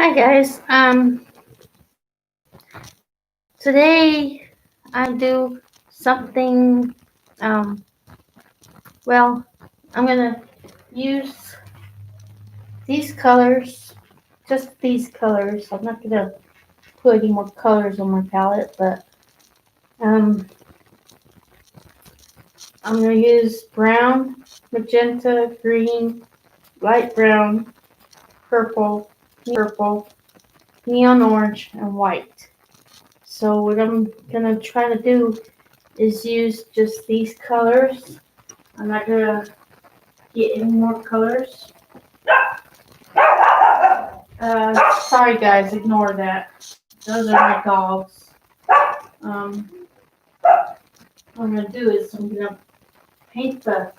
Hi guys. Today I do something. Um, well, I'm gonna use these colors, just these colors. I'm not gonna put any more colors on my palette, but um, I'm gonna use brown, magenta, green, light brown, purple, neon orange, and white. So what I'm gonna try to do is use just these colors. I'm not gonna get any more colors. Sorry guys, ignore that. Those are my dogs. What I'm gonna do is I'm gonna paint the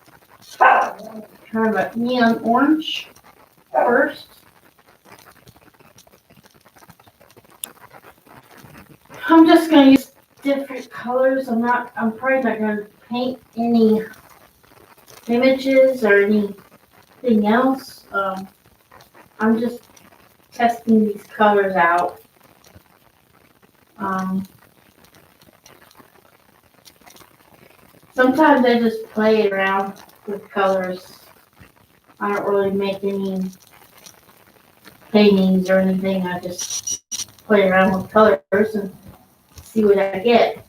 kind of a neon orange first. I'm just gonna use different colors. I'm probably not gonna paint any images or anything else. I'm just testing these colors out. Um, Sometimes I just play around with colors. I don't really make any paintings or anything. I just play around with colors and see what I get.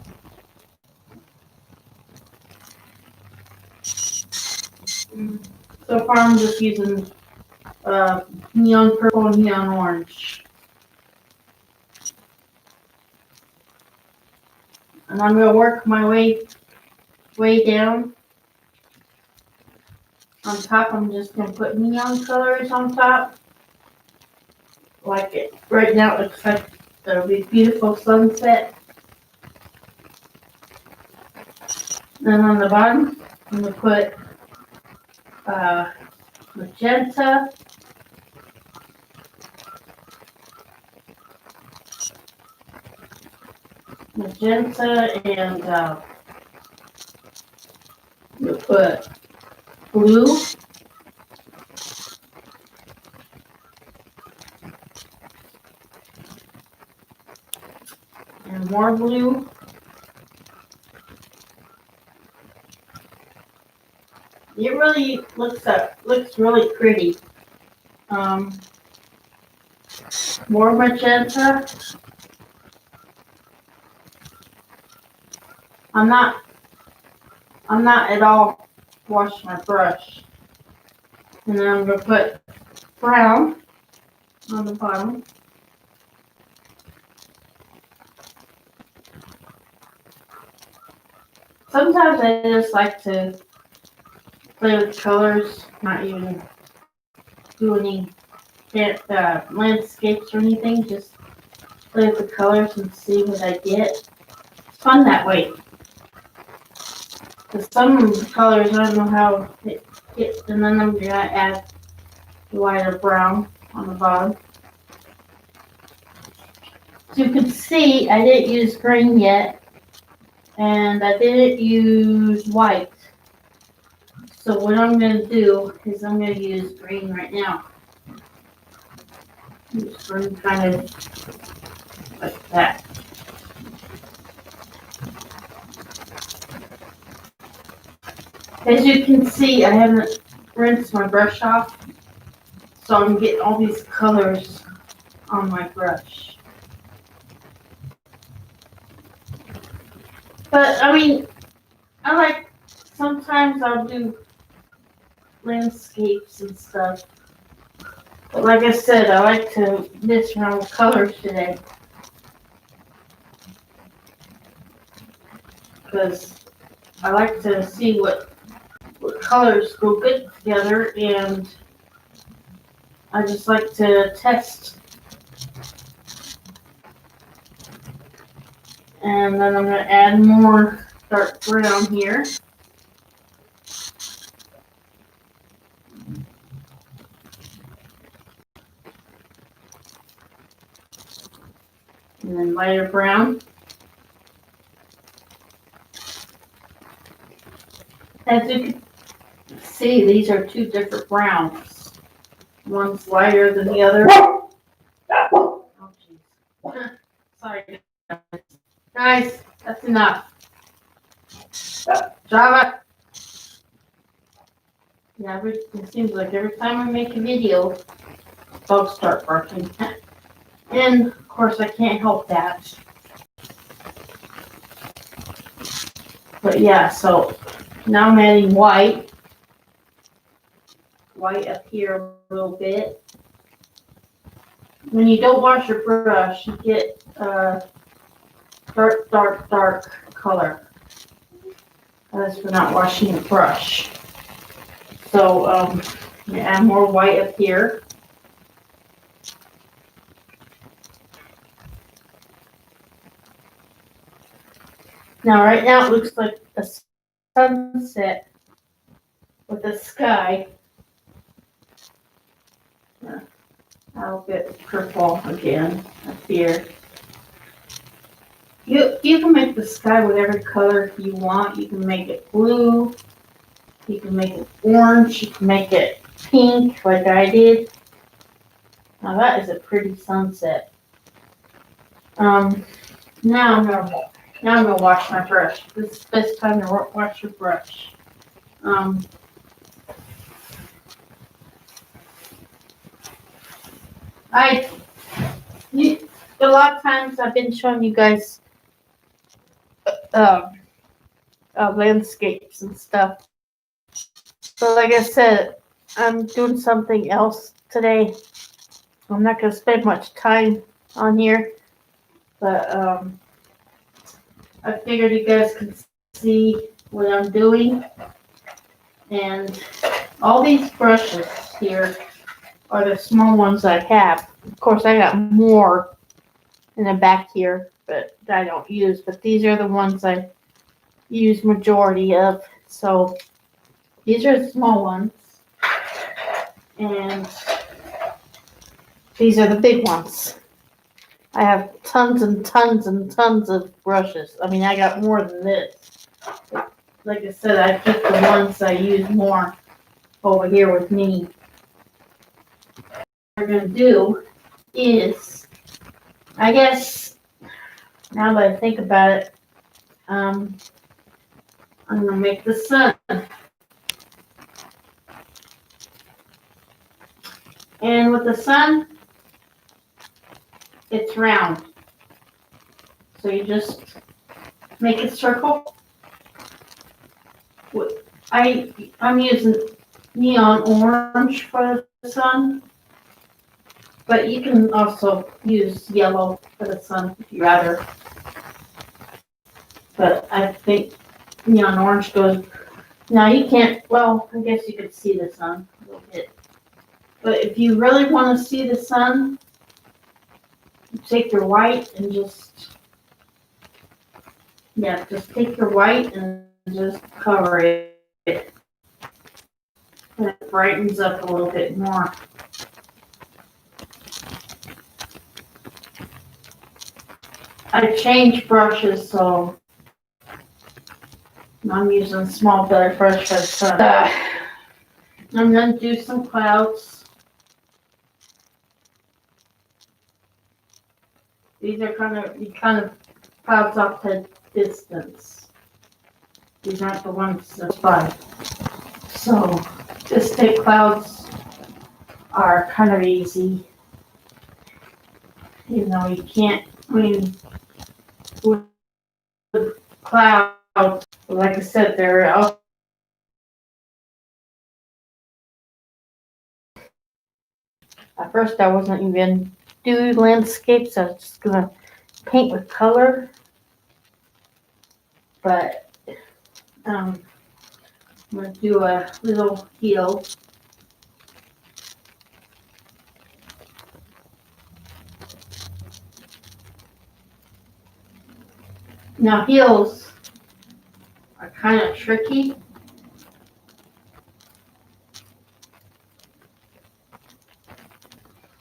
So far I'm just using neon purple and neon orange. And I'm going to work my way down. On top I'm just going to put neon colors on top. Like it. Right now it looks like there'll be a beautiful sunset. Then on the bottom I'm going to put magenta, and we'll put blue, and more blue. It really looks really pretty. More magenta. I'm not at all wash my brush. And then I'm gonna put brown on the bottom. Sometimes I just like to play with colors, not even do any landscapes or anything, just play with the colors and see what I get. It's fun that way. Because some colors I don't know how it gets, and then I'm gonna add lighter brown on the bottom. So you can see I didn't use green yet, and I didn't use white. So what I'm going to do is I'm going to use green right now. Use green kind of like that. As you can see, I haven't rinsed my brush off, so I'm getting all these colors on my brush. But I mean, sometimes I'll do landscapes and stuff. But like I said, I like to mess around with colors today. Because I like to see what colors go good together, and I just like to test. And then I'm going to add more dark brown here. And then lighter brown. As you can see, these are two different browns. One's lighter than the other. Sorry, guys. That's enough. Drop it. Yeah, it seems like every time I make a video, dogs start barking. And of course, I can't help that. But yeah, so now I'm adding white up here a little bit. When you don't wash your brush, you get dark color. That's for not washing your brush. So add more white up here. Now, right now it looks like a sunset with the sky. I'll get purple again up here. You can make the sky whatever color you want. You can make it blue. You can make it orange. You can make it pink like I did. Now that is a pretty sunset. Now I'm gonna wash my brush. This is the best time to wash your brush. A lot of times I've been showing you guys landscapes and stuff. So like I said, I'm doing something else today. I'm not gonna spend much time on here, but I figured you guys could see what I'm doing. And all these brushes here are the small ones I have. Of course, I got more in the back here, but I don't use. But these are the ones I use majority of. So these are the small ones, and these are the big ones. I have tons and tons and tons of brushes. I mean, I got more than this. Like I said, I keep the ones I use more over here with me. What we're going to do is, I guess, now that I think about it, I'm going to make the sun. And with the sun, it's round. So you just make a circle. I'm using neon orange for the sun, but you can also use yellow for the sun if you rather. But I think neon orange goes. Now you can't, well, I guess you could see the sun a little bit. But if you really want to see the sun, you take your white and just take your white and just cover it. And it brightens up a little bit more. I changed brushes, so I'm using small better brush for the sun. I'm gonna do some clouds. These are kind of clouds off the distance. These aren't the ones that's fun. So distant clouds are kind of easy. You know, you can't, I mean, with clouds, like I said, they're out. At first I wasn't even doing landscapes, I was just gonna paint with color. But I'm gonna do a little hill. Now hills are kind of tricky.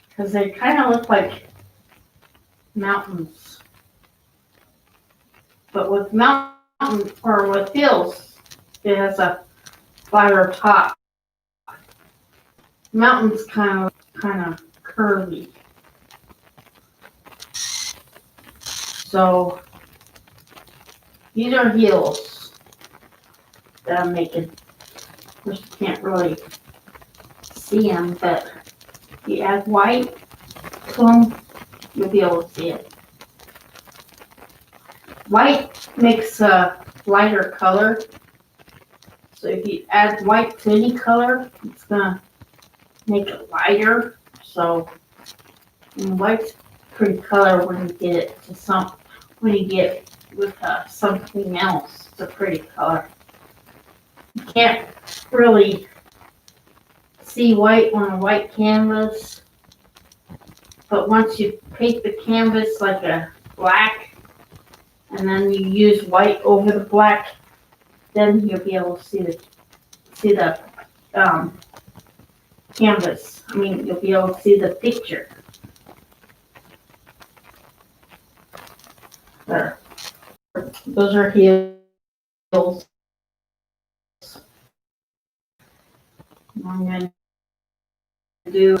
Because they kind of look like mountains. But with with hills, it has a flatter top. Mountains kind of curvy. So these are heels that I'm making. Of course, you can't really see them, but if you add white to them, you'll be able to see it. White makes a lighter color. So if you add white to any color, it's gonna make it lighter. So white's a pretty color when you get it to when you get with something else. It's a pretty color. You can't really see white on a white canvas, but once you paint the canvas like a black, and then you use white over the black, then you'll be able to see the canvas. I mean, you'll be able to see the picture. There. Those are heels. I'm going to do,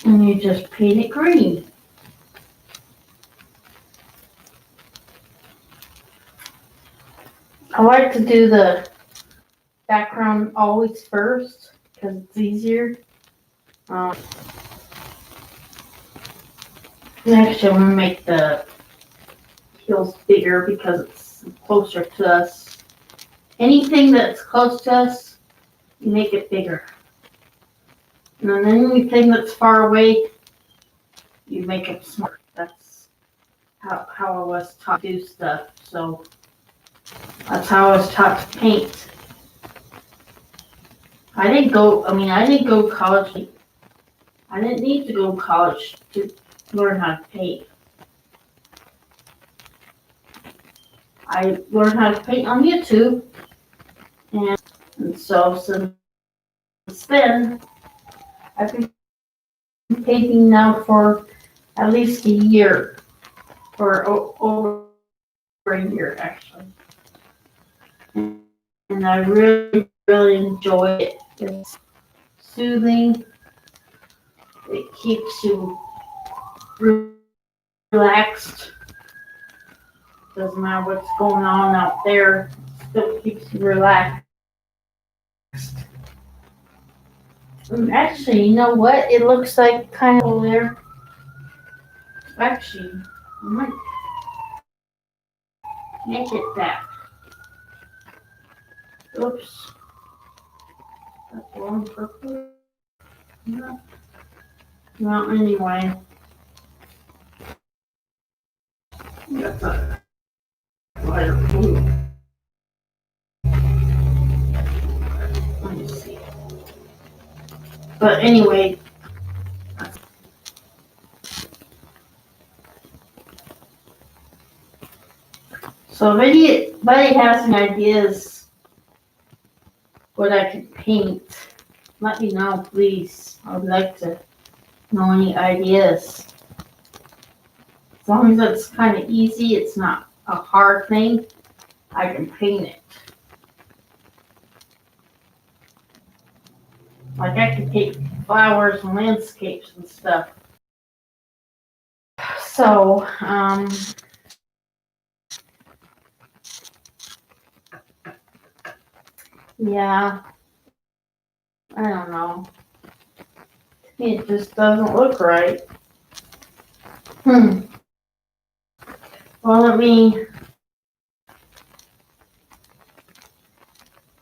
and you just paint it green. I like to do the background always first because it's easier. Next, I'm going to make the heels bigger because it's closer to us. Anything that's close to us, you make it bigger. And then anything that's far away, you make it smaller. That's how I was taught to do stuff. So that's how I was taught to paint. I didn't go to college. I didn't need to go to college to learn how to paint. I learned how to paint on YouTube, and so since then, I've been painting now for at least a year, or over a year actually. And I really, really enjoy it. It's soothing. It keeps you relaxed. Doesn't matter what's going on out there, it still keeps you relaxed. And actually, you know what? It looks like kind of there. Actually, I might make it that. Oops. That's the wrong purple. No. Well, anyway. That's a lighter blue. Let me see. But anyway. So if anybody has any ideas what I could paint, let me know, please. I would like to know any ideas. As long as it's kind of easy, it's not a hard thing, I can paint it. Like I could paint flowers and landscapes and stuff. So, yeah, I don't know. It just doesn't look right. Well, let me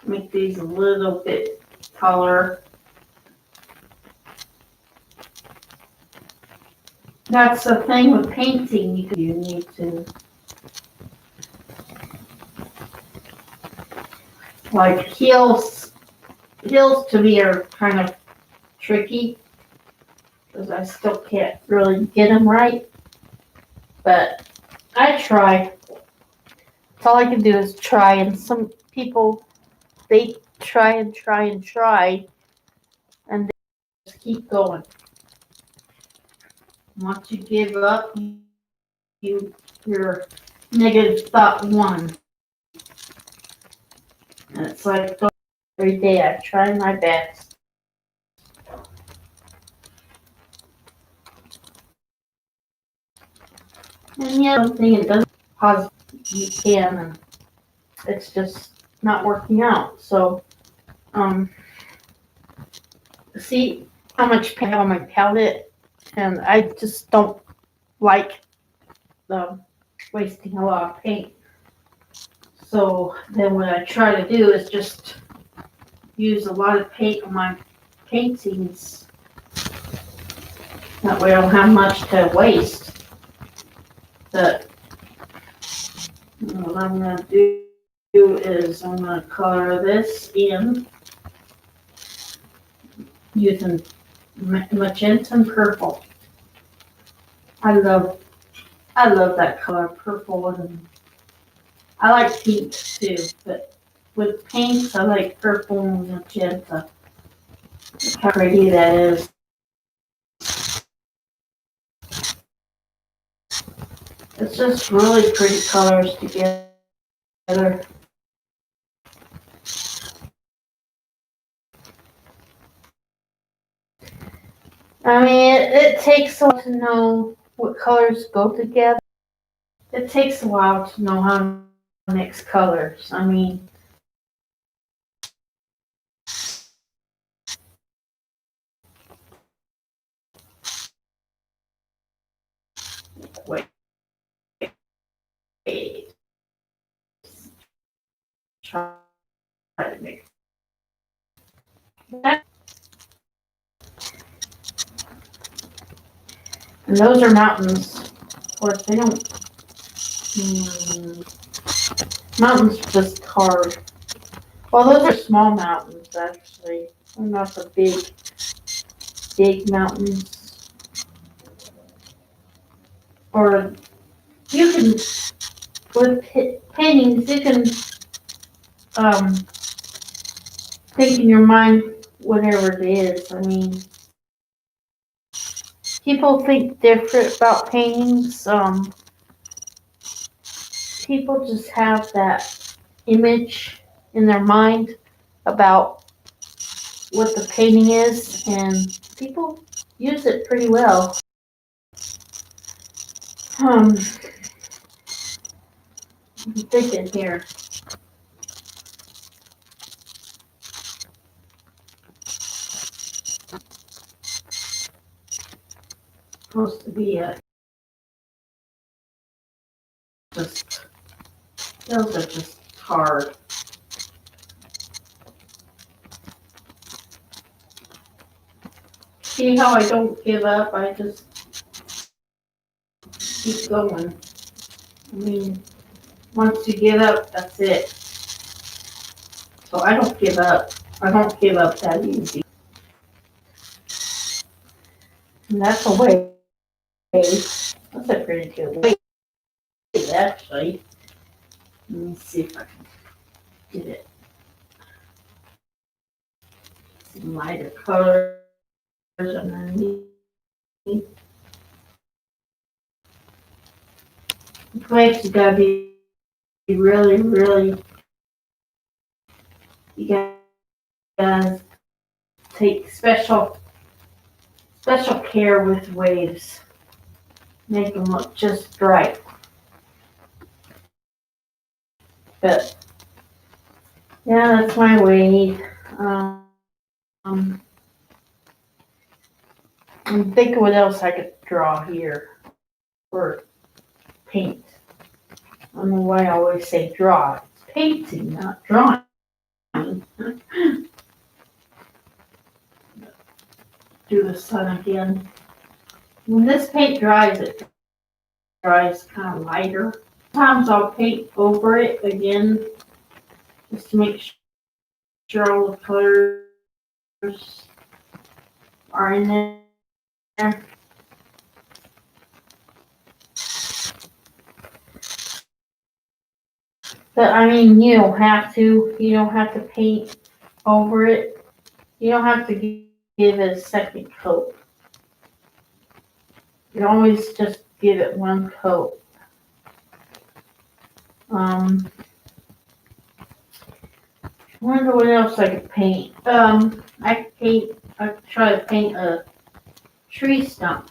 make these a little bit taller. That's the thing with painting, you need to, like heels to me are kind of tricky because I still can't really get them right, but I try. That's all I can do is try, and some people, they try and try and try, and they just keep going. Once you give up, you're negative thought one. And it's like every day I try my best. And yeah, something it doesn't pause you can, and it's just not working out. So, um, see how much paint I have on my palette, and I just don't like the wasting a lot of paint. So then what I try to do is just use a lot of paint on my paintings. That way I don't have much to waste. But what I'm going to do is I'm going to color this in using magenta and purple. I love that color, purple, and I like pink too, but with paints I like purple and magenta. Look how pretty that is. It's just really pretty colors together. I mean, it takes a while to know what colors go together. It takes a while to know how to mix colors. I mean, wait, try to mix that. And those are mountains. Of course, they don't. Mountains just hard. Well, those are small mountains actually. They're not the big mountains. Or you can with paintings, you can think in your mind whatever it is. I mean, people think different about paintings. People just have that image in their mind about what the painting is, and people use it pretty well. I'm thinking here. Supposed to be a just those are just hard. See how I don't give up? I just keep going. I mean, once you give up, that's it. So I don't give up. I don't give up that easy. And that's a way. That's a pretty good way, actually. Let me see if I can get it some lighter colors underneath. The place you gotta be really, you gotta take special care with waves. Make them look just right. But yeah, that's my way. I'm thinking what else I could draw here or paint. I don't know why I always say draw. It's painting, not drawing. Do the sun again. When this paint dries, it dries kind of lighter. Sometimes I'll paint over it again just to make sure all the colors are in there. But I mean, you don't have to. You don't have to paint over it. You don't have to give it a second coat. You can always just give it one coat. I wonder what else I could paint. I could try to paint a tree stump.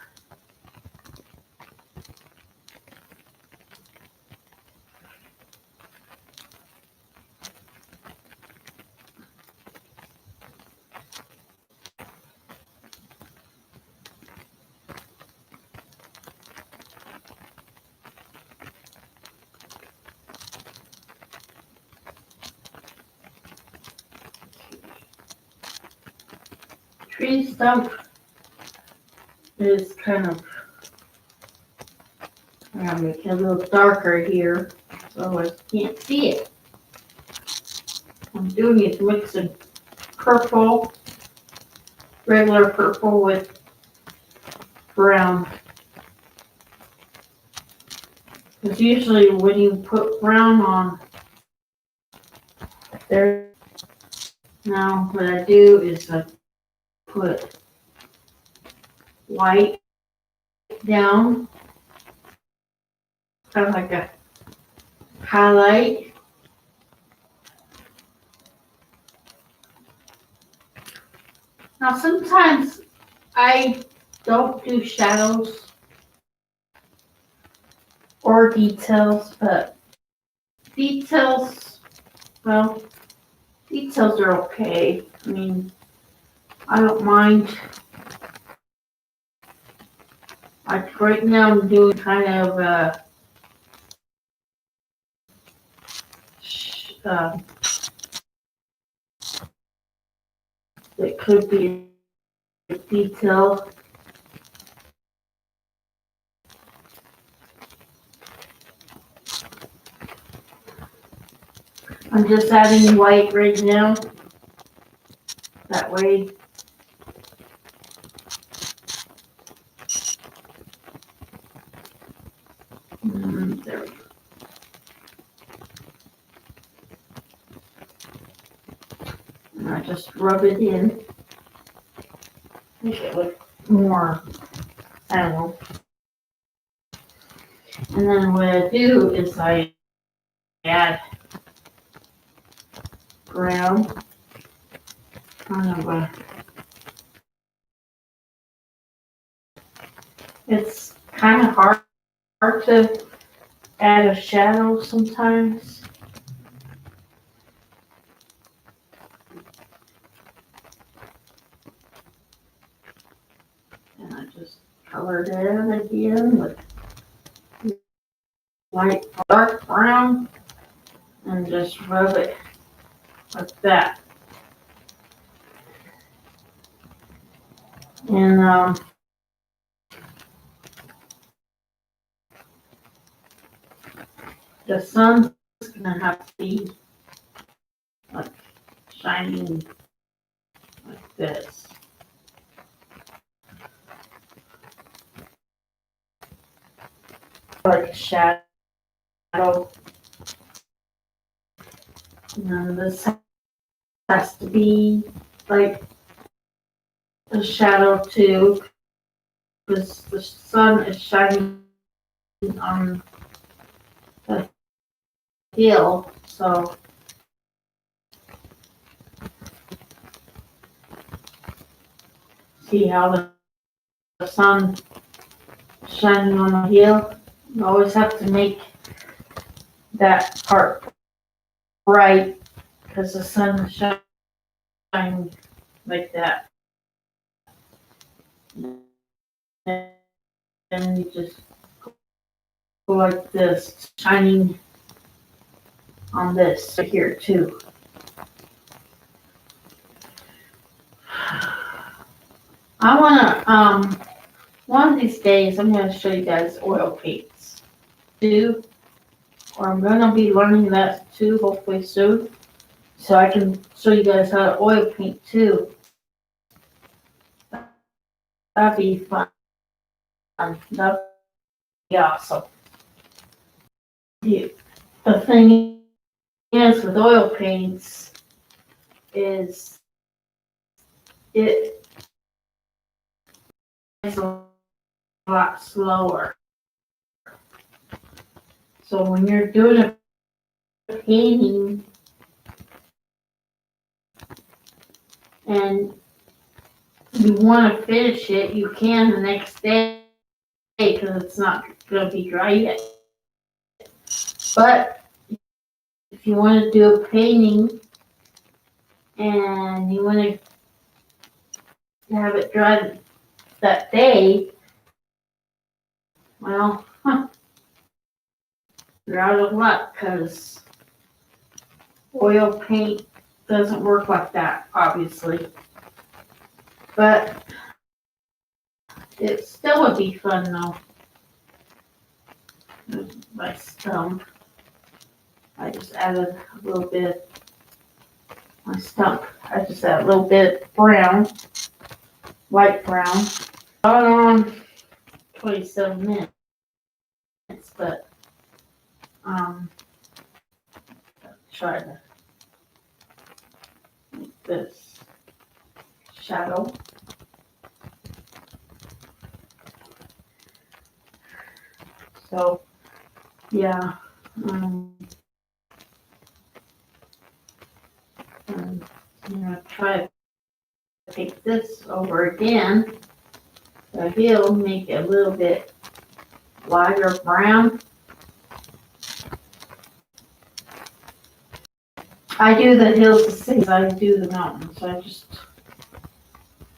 tree stump is kind of, I'm gonna make it a little darker here so I can't see it. What I'm doing is mixing purple, regular purple with brown. Because usually when you put brown on there, now what I do is I put white down, kind of like a highlight. Now sometimes I don't do shadows or details, but details, well, details are okay. I mean, I don't mind. Like right now I'm doing kind of it could be a detail. I'm just adding white right now. That way. There we go. And I just rub it in. Make it look more, I don't know. And then what I do is I add brown, kind of a, it's kind of hard to add a shadow sometimes. And I just color it in again with light dark brown and just rub it like that. And the sun's gonna have to be like shining like this. Like a shadow. And this has to be like a shadow too, because the sun is shining on the hill, so see how the sun shining on the hill. You always have to make that part bright because the sun is shining like that. And you just go like this, shining on this right here too. I wanna, one of these days I'm gonna show you guys oil paints too, or I'm gonna be learning that too, hopefully soon. So I can show you guys how to oil paint too. That'd be fun. That'd be awesome. The thing is with oil paints is it is a lot slower. So when you're doing a painting and you want to finish it, you can the next day because it's not going to be dry yet. But if you want to do a painting and you want to have it dry that day, well, you're out of luck because oil paint doesn't work like that, obviously. But it still would be fun though. There's my stump. I just added a little bit. My stump. I just added a little bit brown, light brown. On 27 minutes, but try to make this shadow. So yeah, I'm gonna try to take this over again. The heel, make it a little bit lighter brown. I do the hills the same as I do the mountains. I just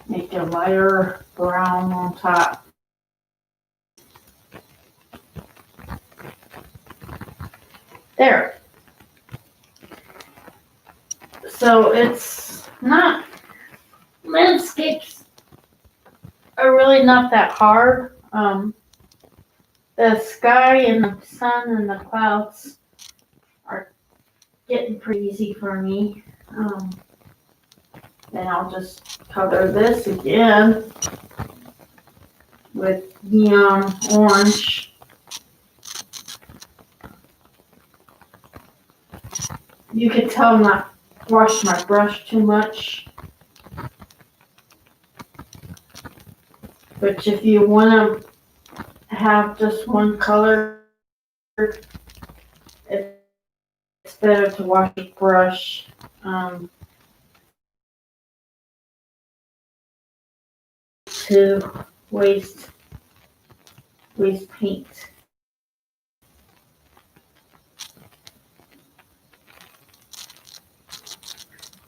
make a lighter brown on top. There. So it's not, landscapes are really not that hard. The sky and the sun and the clouds are getting pretty easy for me. Then I'll just color this again with neon orange. You can tell I'm not washing my brush too much. But if you want to have just one color, it's better to wash the brush. To waste paint.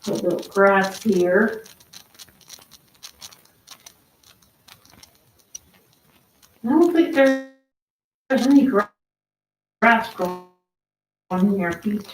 A little grass here. I don't think there's any grass growing near beach.